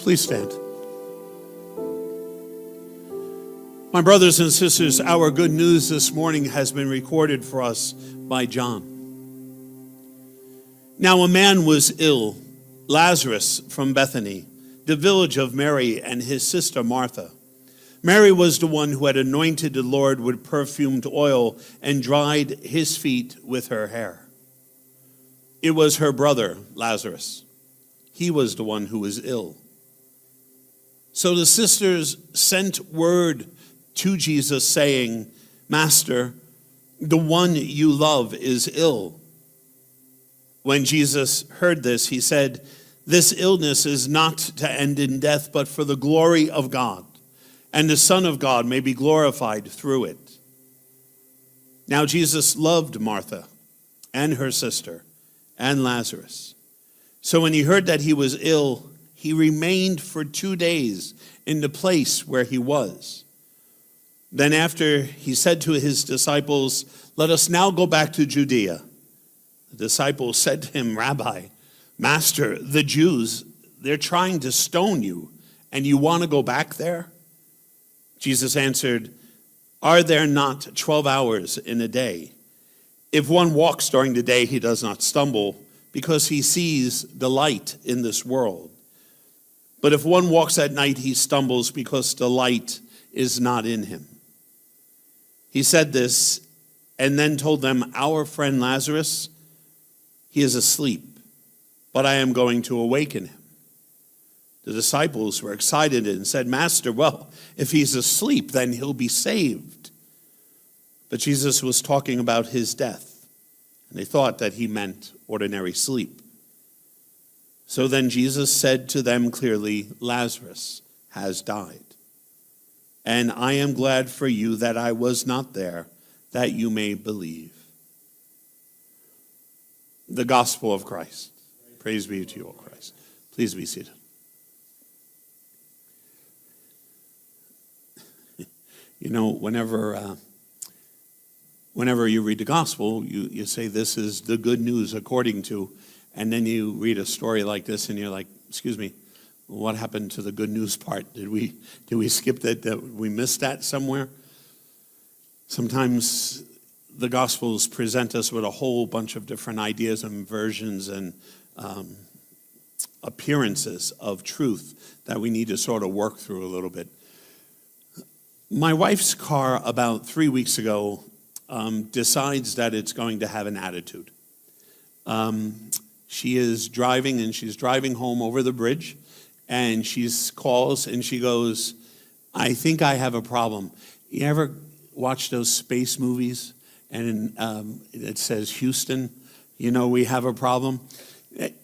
Please stand. My brothers and sisters, our good news this morning has been recorded for us by John. Now a man was ill, Lazarus from Bethany, the village of Mary and his sister Martha. Mary was the one who had anointed the Lord with perfumed oil and dried his feet with her hair. It was her brother, Lazarus. He was the one who was ill. So the sisters sent word to Jesus saying, Master, the one you love is ill. When Jesus heard this, he said, this illness is not to end in death, but for the glory of God, and the Son of God may be glorified through it. Now Jesus loved Martha and her sister and Lazarus. So when he heard that he was ill, he remained for 2 days in the place where he was. Then after he said to his disciples, let us now go back to Judea. The disciples said to him, Rabbi, Master, the Jews, they're trying to stone you, and you want to go back there? Jesus answered, are there not 12 hours in a day? If one walks during the day, he does not stumble, because he sees the light in this world. But if one walks at night, he stumbles, because the light is not in him. He said this and then told them, our friend Lazarus, he is asleep, but I am going to awaken him. The disciples were excited and said, Master, well, if he's asleep, then he'll be saved. But Jesus was talking about his death, and they thought that he meant ordinary sleep. So then Jesus said to them clearly, Lazarus has died. And I am glad for you that I was not there, that you may believe. The gospel of Christ. Praise be to you, O Christ. Please be seated. You know, whenever you read the gospel, you say this is the good news according to, and then you read a story like this and you're like, excuse me, what happened to the good news part? Did we skip that? Did we miss that somewhere? Sometimes the Gospels present us with a whole bunch of different ideas and versions and appearances of truth that we need to sort of work through a little bit. My wife's car about 3 weeks ago decides that it's going to have an attitude. She is driving, and she's driving home over the bridge, and she calls and she goes, I think I have a problem. You ever watch those space movies and it says, Houston, you know, we have a problem?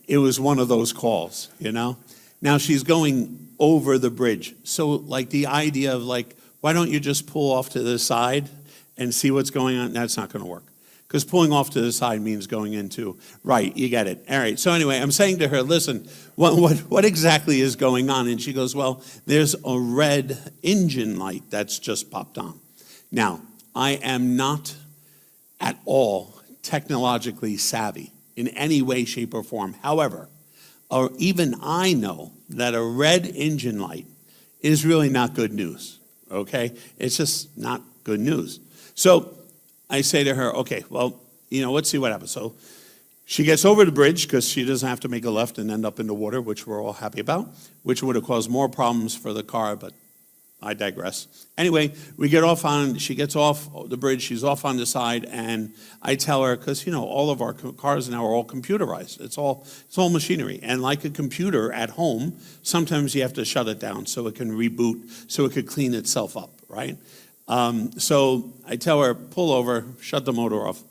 It was one of those calls, you know? Now she's going over the bridge. So like the idea of like, why don't you just pull off to the side and see what's going on? That's not going to work. Because pulling off to the side means going into, right, you get it. All right, so anyway, I'm saying to her, listen, what exactly is going on? And she goes, well, there's a red engine light that's just popped on. Now, I am not at all technologically savvy in any way, shape, or form. However, or even I know that a red engine light is really not good news, okay? It's just not good news. So I say to her, okay, well, you know, let's see what happens. So she gets over the bridge because she doesn't have to make a left and end up in the water, which we're all happy about, which would have caused more problems for the car, but I digress. Anyway, she gets off the bridge, she's off on the side, and I tell her, because, you know, all of our cars now are all computerized. It's all machinery. And like a computer at home, sometimes you have to shut it down so it can reboot, so it could clean itself up, right? So I tell her, pull over, shut the motor off.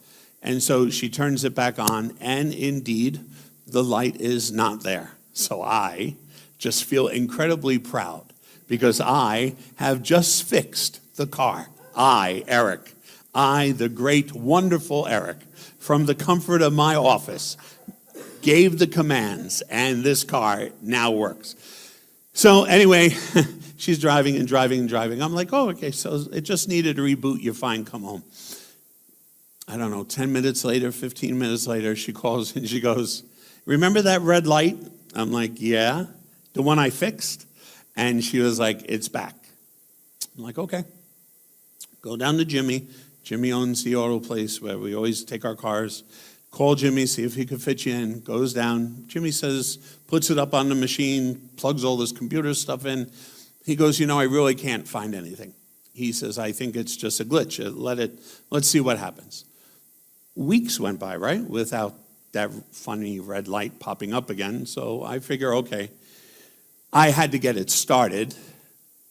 And so she turns it back on, and indeed, the light is not there. So I just feel incredibly proud because I have just fixed the car. Eric, the great, wonderful Eric, from the comfort of my office, gave the commands, and this car now works. So anyway, she's driving and driving and driving. I'm like, oh, okay, so it just needed a reboot. You're fine, come home. I don't know, 10 minutes later, 15 minutes later, she calls and she goes, remember that red light? I'm like, yeah. the one I fixed? And she was like, it's back. I'm like, okay. Go down to Jimmy. Jimmy owns the auto place where we always take our cars. Call Jimmy, see if he could fit you in. Goes down. Jimmy says, puts it up on the machine, plugs all this computer stuff in. He goes, I really can't find anything. He says, I think it's just a glitch. Let's see what happens. Weeks went by, right, without that funny red light popping up again. So I figure, okay, I had to get it started.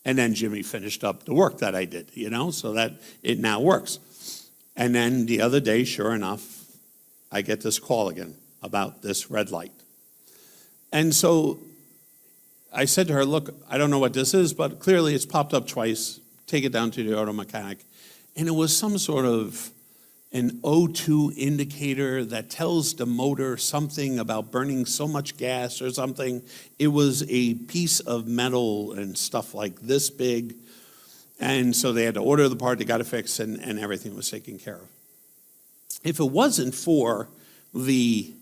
And then Jimmy finished up the work that I did, so that it now works. And then the other day, sure enough, I get this call again about this red light. And so I said to her, look, I don't know what this is, but clearly it's popped up twice. Take it down to the auto mechanic. And it was some sort of an O2 indicator that tells the motor something about burning so much gas or something. It was a piece of metal and stuff like this big. And so they had to order the part, they got it fixed, and everything was taken care of. If it wasn't for the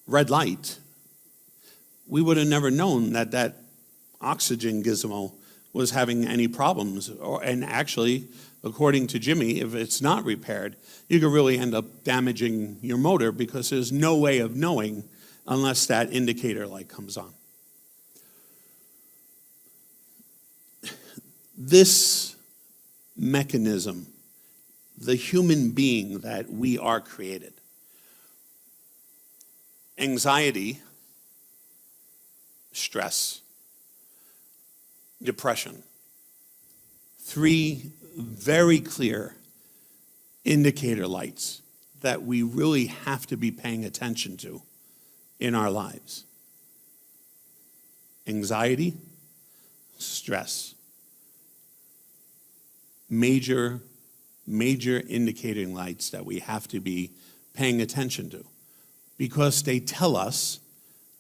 red light, we would have never known that oxygen gizmo was having any problems. And actually, according to Jimmy, if it's not repaired, you could really end up damaging your motor because there's no way of knowing unless that indicator light comes on. This mechanism, the human being that we are created, anxiety, stress, depression, 3 very clear indicator lights that we really have to be paying attention to in our lives. Anxiety, stress. Major indicating lights that we have to be paying attention to because they tell us,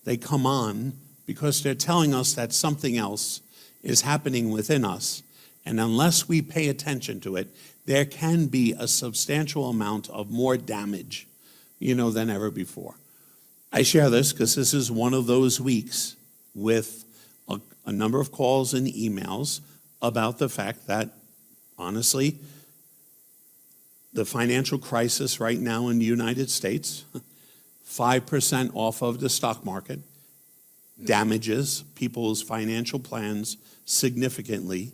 they come on because they're telling us that something else is happening within us. And unless we pay attention to it, there can be a substantial amount of more damage, than ever before. I share this because this is one of those weeks with a number of calls and emails about the fact that, honestly, the financial crisis right now in the United States, 5% off of the stock market, damages people's financial plans significantly.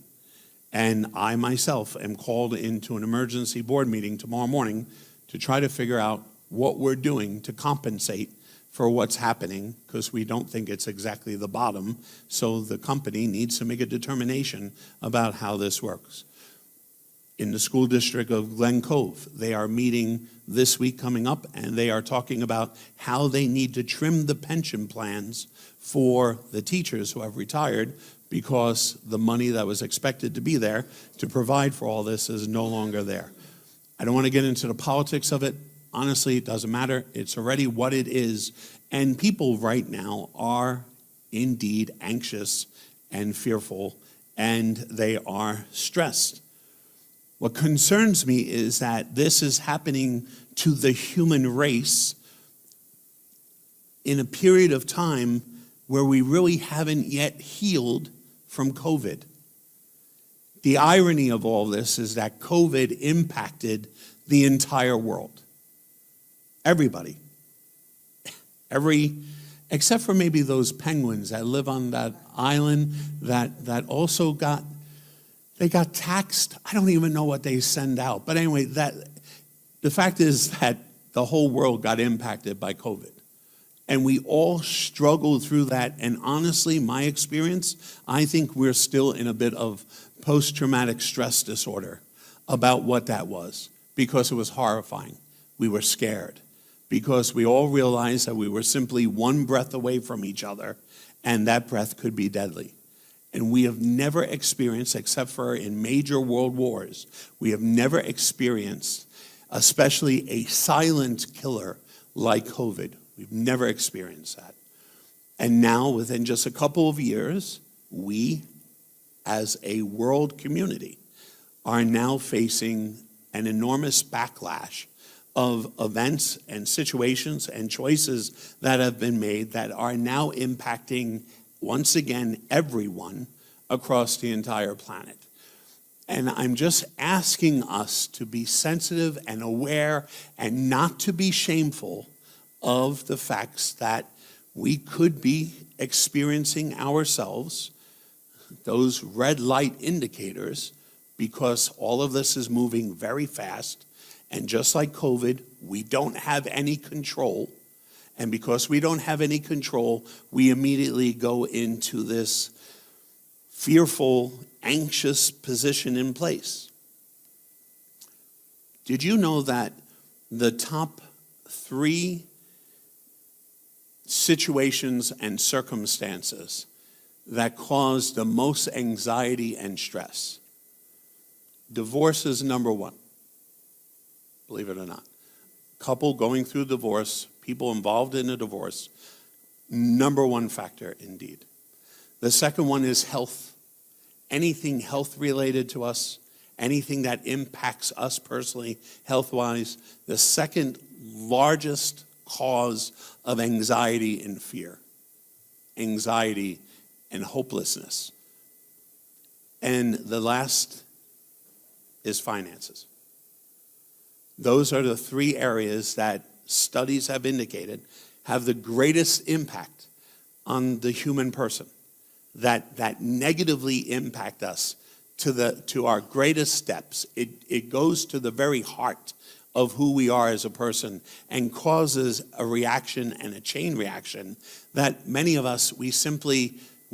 And I myself am called into an emergency board meeting tomorrow morning to try to figure out what we're doing to compensate for what's happening, because we don't think it's exactly the bottom. So the company needs to make a determination about how this works. In the school district of Glen Cove, they are meeting this week coming up, and they are talking about how they need to trim the pension plans for the teachers who have retired because the money that was expected to be there to provide for all this is no longer there. I don't want to get into the politics of it. Honestly, it doesn't matter. It's already what it is. And people right now are indeed anxious and fearful, and they are stressed. What concerns me is that this is happening to the human race in a period of time where we really haven't yet healed from COVID. The irony of all this is that COVID impacted the entire world. Everybody. Except for maybe those penguins that live on that island that also got taxed. I don't even know what they send out. But anyway, the fact is that the whole world got impacted by COVID. And we all struggled through that. And honestly, my experience, I think we're still in a bit of post-traumatic stress disorder about what that was, because it was horrifying. We were scared because we all realized that we were simply one breath away from each other, and that breath could be deadly. And we have never experienced, except for in major world wars, we have never experienced, especially a silent killer like COVID. We've never experienced that. And now, within just a couple of years, we, as a world community, are now facing an enormous backlash of events and situations and choices that have been made that are now impacting once again, everyone across the entire planet. And I'm just asking us to be sensitive and aware and not to be shameful of the facts that we could be experiencing ourselves those red light indicators, because all of this is moving very fast. And just like COVID, we don't have any control. And because we don't have any control, we immediately go into this fearful, anxious position in place. Did you know that the top 3 situations and circumstances that cause the most anxiety and stress? Divorce is number 1, believe it or not. Couple going through divorce, people involved in a divorce, number 1 factor indeed. The second one is health. Anything health related to us, anything that impacts us personally, health-wise. The second largest cause of anxiety and fear, anxiety and hopelessness. And the last is finances. Those are the 3 areas that studies have indicated have the greatest impact on the human person, that negatively impact us to our greatest steps. It goes to the very heart of who we are as a person and causes a reaction and a chain reaction that many of us, we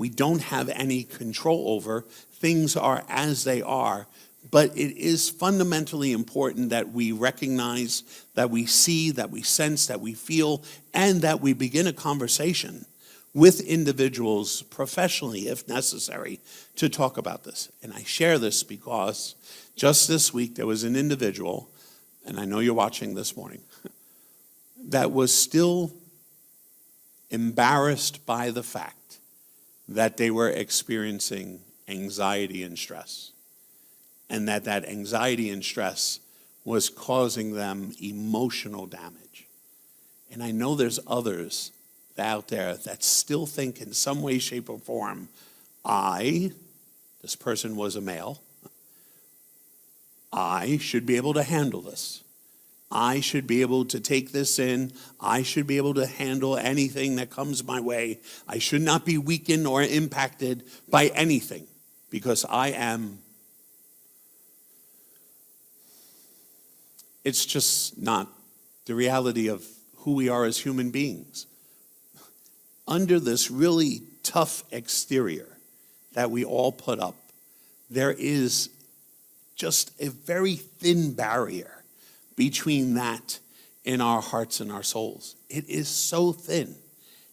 don't have any control over. Things are as they are, but it is fundamentally important that we recognize, that we see, that we sense, that we feel, and that we begin a conversation with individuals professionally, if necessary, to talk about this. And I share this because just this week there was an individual, and I know you're watching this morning, that was still embarrassed by the fact that they were experiencing anxiety and stress, and that anxiety and stress was causing them emotional damage. And I know there's others out there that still think in some way, shape, or form, this person was a male, I should be able to handle this. I should be able to take this in. I should be able to handle anything that comes my way. I should not be weakened or impacted by anything because I am. It's just not the reality of who we are as human beings. Under this really tough exterior that we all put up, there is just a very thin barrier between that and our hearts and our souls. It is so thin,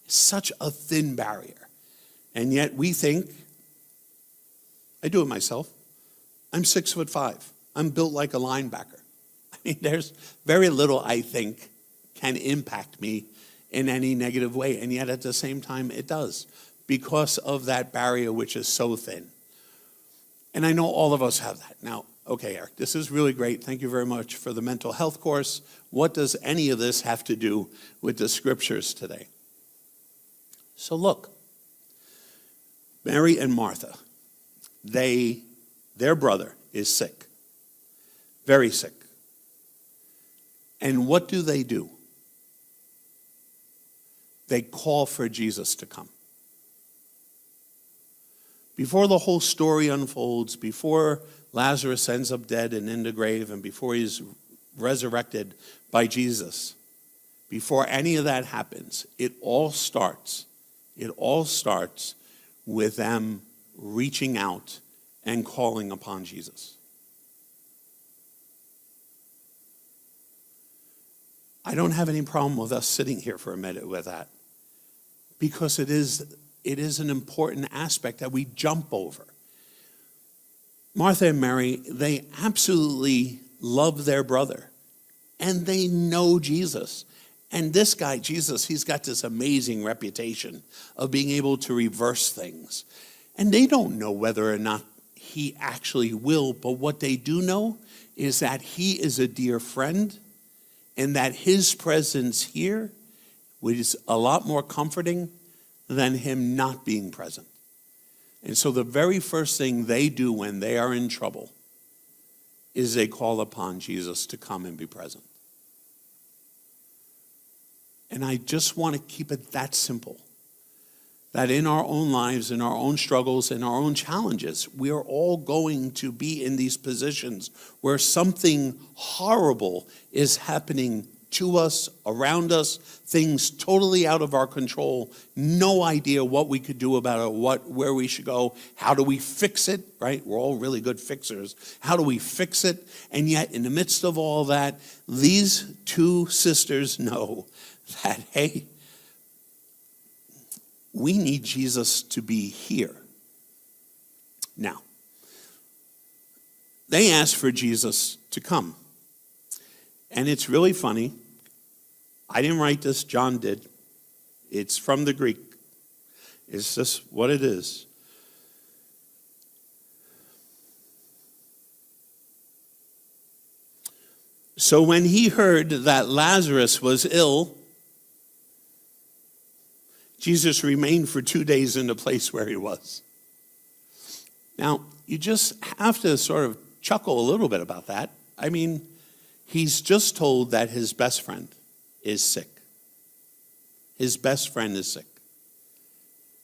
such a thin barrier. And yet we think, I do it myself, I'm 6'5". I'm built like a linebacker. I mean, there's very little I think can impact me in any negative way. And yet at the same time, it does, because of that barrier which is so thin. And I know all of us have that. Now, okay, Eric, this is really great. Thank you very much for the mental health course. What does any of this have to do with the scriptures today? So look, Mary and Martha, their brother is sick, very sick. And what do? They call for Jesus to come. Before the whole story unfolds, before Lazarus ends up dead and in the grave, and before he's resurrected by Jesus, before any of that happens, it all starts with them reaching out and calling upon Jesus. I don't have any problem with us sitting here for a minute with that, because it is an important aspect that we jump over. Martha and Mary, they absolutely love their brother, and they know Jesus. And this guy, Jesus, he's got this amazing reputation of being able to reverse things. And they don't know whether or not he actually will, but what they do know is that he is a dear friend, and that his presence here is a lot more comforting than him not being present. And so the very first thing they do when they are in trouble is they call upon Jesus to come and be present. And I just want to keep it that simple. That in our own lives, in our own struggles, in our own challenges, we are all going to be in these positions where something horrible is happening to us, around us, things totally out of our control, no idea what we could do about it, where we should go, how do we fix it, right? We're all really good fixers. How do we fix it? And yet, in the midst of all that, these two sisters know that, hey, we need Jesus to be here. Now, they asked for Jesus to come. And it's really funny. I didn't write this, John did. It's from the Greek. It's just what it is. So when he heard that Lazarus was ill, Jesus remained for 2 days in the place where he was. Now, you just have to sort of chuckle a little bit about that. I mean, he's just told that his best friend is sick. His best friend is sick.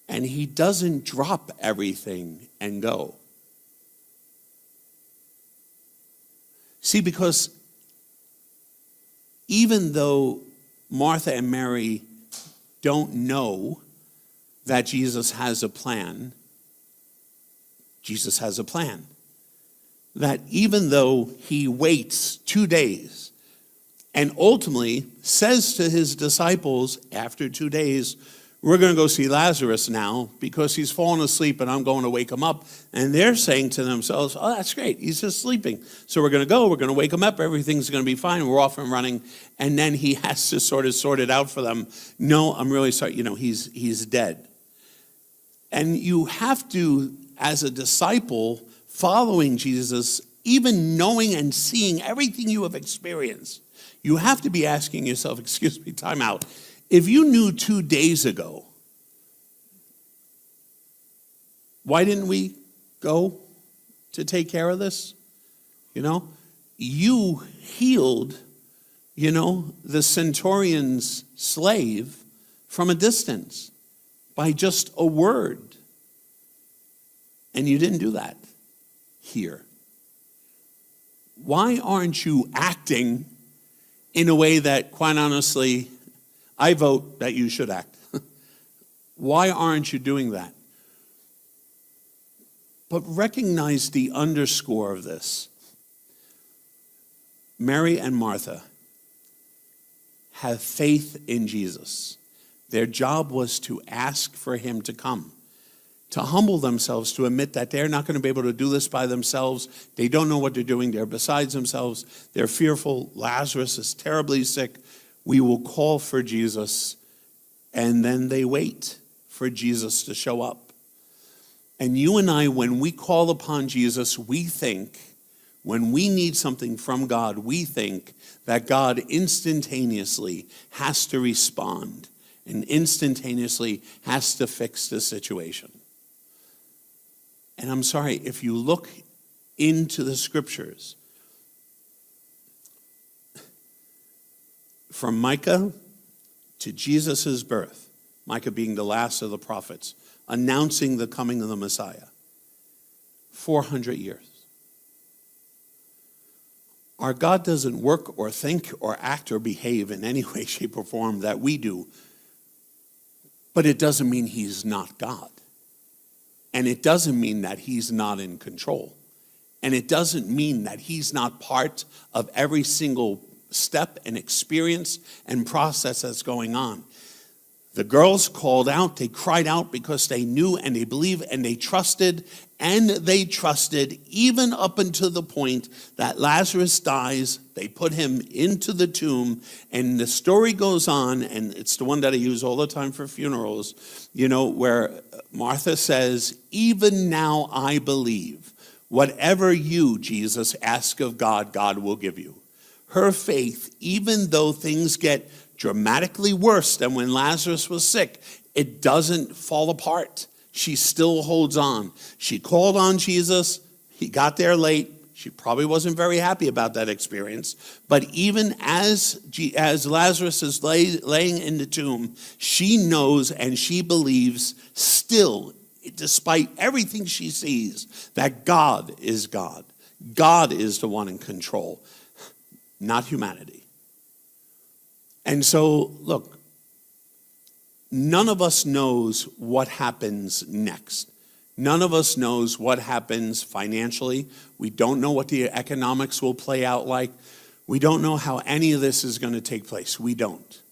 And he doesn't drop everything and go. See, because even though Martha and Mary don't know that Jesus has a plan, Jesus has a plan. That even though he waits 2 days and ultimately says to his disciples after 2 days, we're going to go see Lazarus now because he's fallen asleep and I'm going to wake him up. And they're saying to themselves, oh, that's great. He's just sleeping. So we're going to wake him up. Everything's going to be fine. We're off and running. And then he has to sort of sort it out for them. No, I'm really sorry. He's dead. And you have to, as a disciple following Jesus, even knowing and seeing everything you have experienced, you have to be asking yourself, excuse me, time out. If you knew 2 days ago, why didn't we go to take care of this? You healed, the centurion's slave from a distance by just a word. And you didn't do that here. Why aren't you acting in a way that, quite honestly, I vote that you should act? Why aren't you doing that? But recognize the underscore of this. Mary and Martha have faith in Jesus. Their job was to ask for him to come, to humble themselves, to admit that they're not going to be able to do this by themselves. They don't know what they're doing. They're besides themselves. They're fearful. Lazarus is terribly sick. We will call for Jesus, and then they wait for Jesus to show up. And you and I, when we call upon Jesus, we think, when we need something from God, we think that God instantaneously has to respond and instantaneously has to fix the situation. And I'm sorry, if you look into the scriptures, from Micah to Jesus' birth, Micah being the last of the prophets, announcing the coming of the Messiah, 400 years. Our God doesn't work or think or act or behave in any way, shape, or form that we do, but it doesn't mean he's not God. And it doesn't mean that he's not in control. And it doesn't mean that he's not part of every single step and experience and process that's going on. The girls called out, they cried out because they knew and they believed and they trusted even up until the point that Lazarus dies. They put him into the tomb, and the story goes on, and it's the one that I use all the time for funerals, where Martha says, even now I believe, whatever you, Jesus, ask of God, God will give you. Her faith, even though things get dramatically worse than when Lazarus was sick, It doesn't fall apart. She still holds on. She called on Jesus. He got there late. She probably wasn't very happy about that experience. But even as Lazarus is laying in the tomb, she knows and she believes still, despite everything she sees, that God is God. God is the one in control, not humanity. And so, look, none of us knows what happens next. None of us knows what happens financially. We don't know what the economics will play out like. We don't know how any of this is going to take place. We don't.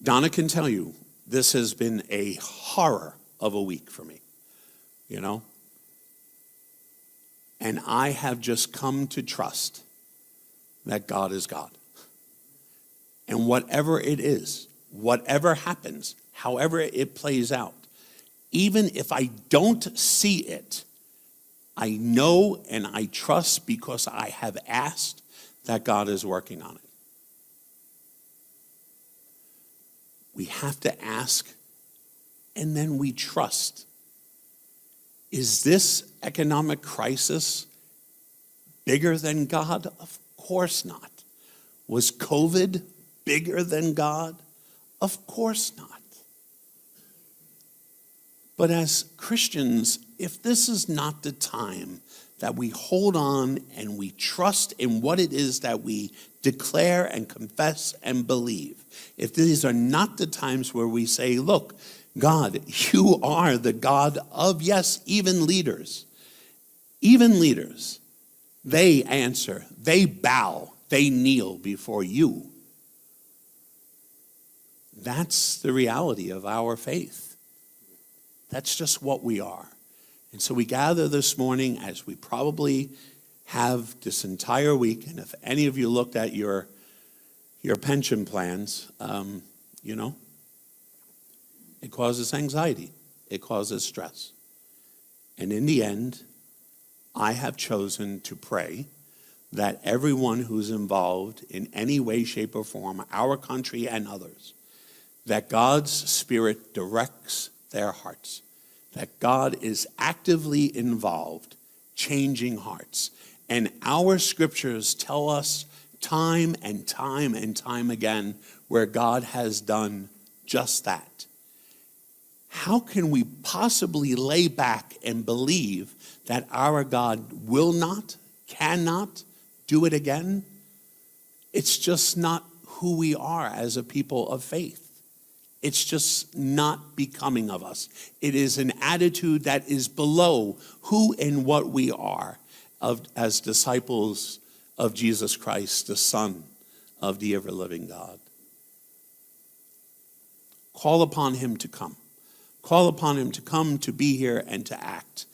Donna can tell you, this has been a horror of a week for me, you know? And I have just come to trust that God is God. And whatever it is, whatever happens, however it plays out, even if I don't see it, I know and I trust because I have asked that God is working on it. We have to ask, and then we trust. Is this economic crisis bigger than God? Of course not. Was COVID bigger than God? Of course not. But as Christians, if this is not the time that we hold on and we trust in what it is that we declare and confess and believe, if these are not the times where we say, look, God, you are the God of, yes, even leaders. Even leaders, they answer, they bow, they kneel before you. That's the reality of our faith. That's just what we are. And so we gather this morning, as we probably have this entire week. And if any of you looked at your pension plans, you know, it causes anxiety. It causes stress. And in the end, I have chosen to pray that everyone who's involved in any way, shape, or form, our country and others, that God's Spirit directs their hearts, that God is actively involved, changing hearts. And our scriptures tell us time and time and time again where God has done just that. How can we possibly lay back and believe that our God will not, cannot do it again? It's just not who we are as a people of faith. It's just not becoming of us. It is an attitude that is below who and what we are as disciples of Jesus Christ, the Son of the ever-living God. Call upon him to come. Call upon him to come, to be here, and to act.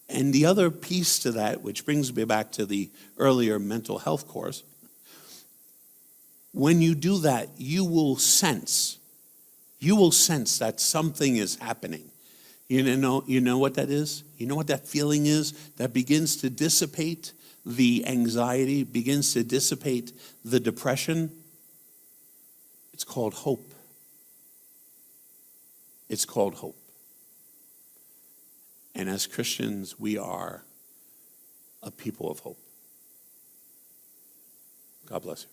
And the other piece to that, which brings me back to the earlier mental health course, when you do that, you will sense that something is happening. You know what that is? You know what that feeling is that begins to dissipate the anxiety, begins to dissipate the depression? It's called hope. It's called hope. And as Christians, we are a people of hope. God bless you.